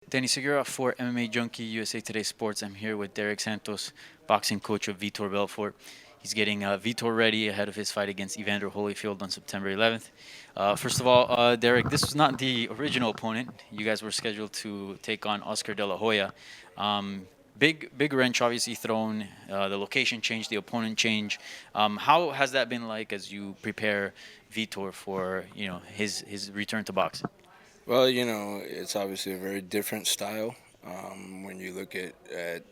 Danny Segura for MMA Junkie, USA Today Sports. I'm here with Derik Santos, boxing coach of Vitor Belfort. He's getting Vitor ready ahead of his fight against Evander Holyfield on September 11th. First of all, Derek, this was not the original opponent. You guys were scheduled to take on Oscar De La Hoya. Big wrench obviously thrown. The location change, the opponent change. How has that been like as you prepare Vitor for his return to boxing? Well, it's obviously a very different style. When you look at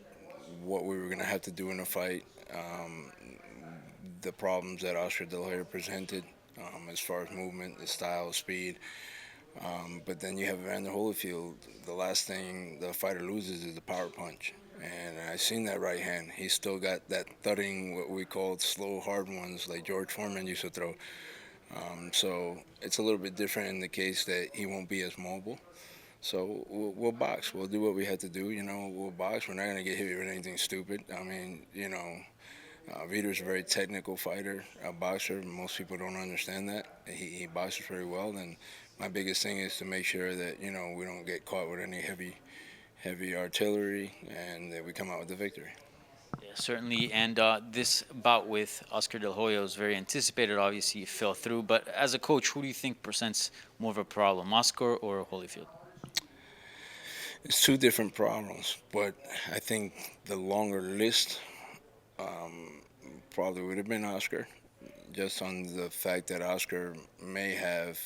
what we were going to have to do in a fight, the problems that Oscar De La Hoya presented as far as movement, the style, speed. But then you have Evander Holyfield. The last thing the fighter loses is the power punch. And I've seen that right hand. He's still got that thudding, what we call slow, hard ones, like George Foreman used to throw. So it's a little bit different in the case that he won't be as mobile. So we'll box. We'll do what we had to do. We'll box. We're not going to get hit with anything stupid. I mean, Vitor's a very technical fighter, a boxer. Most people don't understand that. He boxes very well. And my biggest thing is to make sure that, we don't get caught with any heavy artillery and that we come out with the victory. Yeah, certainly. And this bout with Oscar De La Hoya was very anticipated. Obviously, it fell through. But as a coach, who do you think presents more of a problem, Oscar or Holyfield? It's two different problems, but I think the longer list probably would have been Oscar, just on the fact that Oscar may have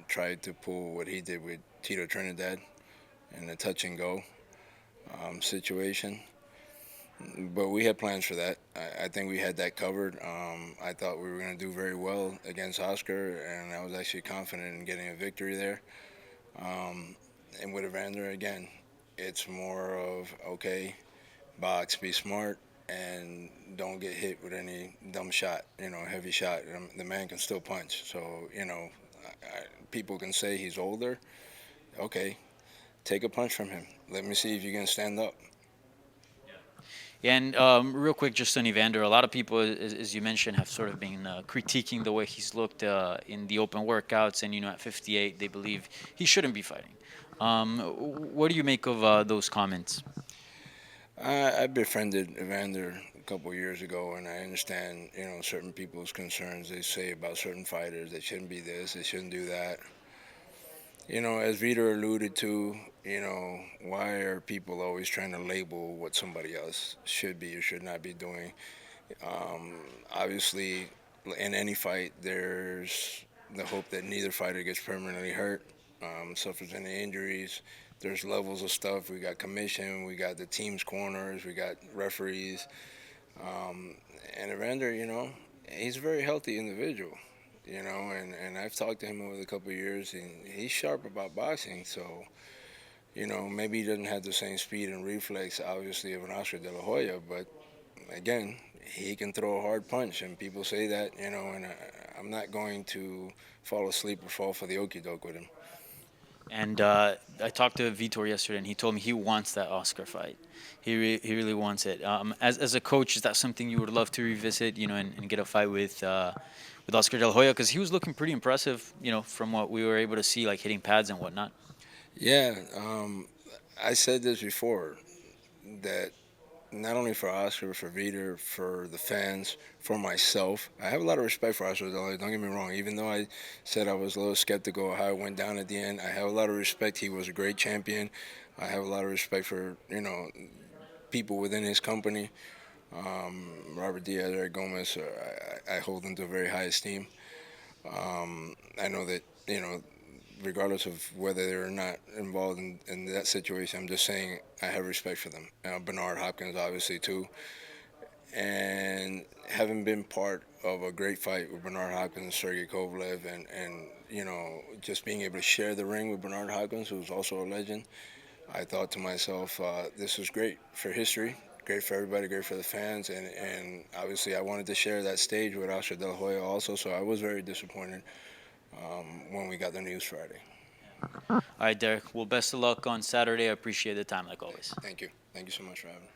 tried to pull what he did with Tito Trinidad in a touch and go situation. But we had plans for that. I think we had that covered. I thought we were going to do very well against Oscar, and I was actually confident in getting a victory there. And with Evander, again, it's more of, okay, box, be smart, and don't get hit with any dumb shot, heavy shot. The man can still punch. So, people can say he's older. Okay, take a punch from him. Let me see if you can stand up. Yeah, and real quick, just on Evander, a lot of people, as you mentioned, have sort of been critiquing the way he's looked in the open workouts, and at 58, they believe he shouldn't be fighting. What do you make of those comments? I befriended Evander a couple of years ago, and I understand, certain people's concerns. They say about certain fighters, they shouldn't be this, they shouldn't do that. As Vitor alluded to, why are people always trying to label what somebody else should be or should not be doing? Obviously, in any fight, there's the hope that neither fighter gets permanently hurt, suffers any injuries. There's levels of stuff. We got commission, we got the team's corners, we got referees. And Evander, he's a very healthy individual, and I've talked to him over the couple of years, and he's sharp about boxing. So, maybe he doesn't have the same speed and reflex, obviously, of an Oscar De La Hoya, but again, he can throw a hard punch, and people say that, and I'm not going to fall asleep or fall for the okie doke with him. And I talked to Vitor yesterday, and he told me he wants that Oscar fight. He really wants it. As a coach, is that something you would love to revisit? And get a fight with Oscar De La Hoya, because he was looking pretty impressive. From what we were able to see, like hitting pads and whatnot. Yeah, I said this before, that not only for Oscar, but for Vitor, for the fans, for myself. I have a lot of respect for Oscar. Don't get me wrong. Even though I said I was a little skeptical of how it went down at the end, I have a lot of respect. He was a great champion. I have a lot of respect for people within his company. Robert Diaz, Eric Gomez. I hold them to a very high esteem. I know that regardless of whether they're not involved in that situation, I'm just saying I have respect for them. Bernard Hopkins, obviously, too. And having been part of a great fight with Bernard Hopkins, Sergey Kovalev, and just being able to share the ring with Bernard Hopkins, who's also a legend, I thought to myself, this is great for history, great for everybody, great for the fans, and obviously I wanted to share that stage with Oscar De La Hoya also, so I was very disappointed when we got the news Friday. All right, Derek. Well, best of luck on Saturday. I appreciate the time, like always. Thank you. Thank you so much for having me.